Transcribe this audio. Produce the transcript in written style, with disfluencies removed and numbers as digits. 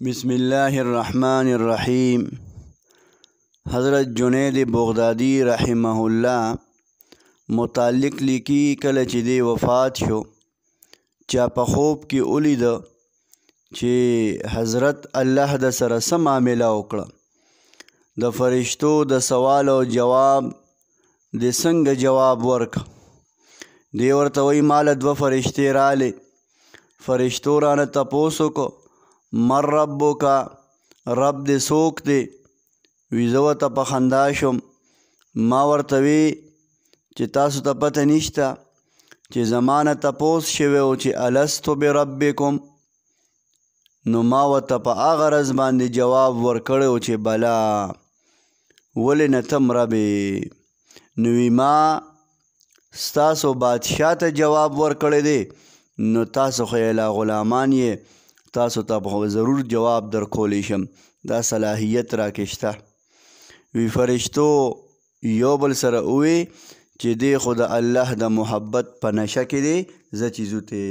بسم الله الرحمن الرحیم. حضرت جنید بغدادی رحمه الله متعلق لیکي کله چې دی وفات شو چا په خوب کې ولید چې حضرت الله د سره څه معامله وکړه. د فرشتو د سوال او جواب د څنګه جواب ورک. دی ورته وایي مال دوه فرشتې رالې. فرشتو رانه تپوس وکړو من ربک، رب دې څوک دی؟ وی زه ورته په خندا شوم. ما ورته وی چې تاسو ته پته نشته چې زما نه تپوس شوی و چې الستو بربکم؟ نو ما ورته په هغه رز باندې جواب ورکړی و چې بلا، ولې نه ته رب یې؟ نو وی ما ستاسو بادشاه ته جواب ورکړی دی، نو تاسو خو یې لا غلامان یې، تاسو ته به ضرور جواب در کولی شم، دا صلاحیت راکې شته. وی فرشتو یو بل سره ووی چې دی خو د الله د محبت په نشه کې دی، زه چې ځو ته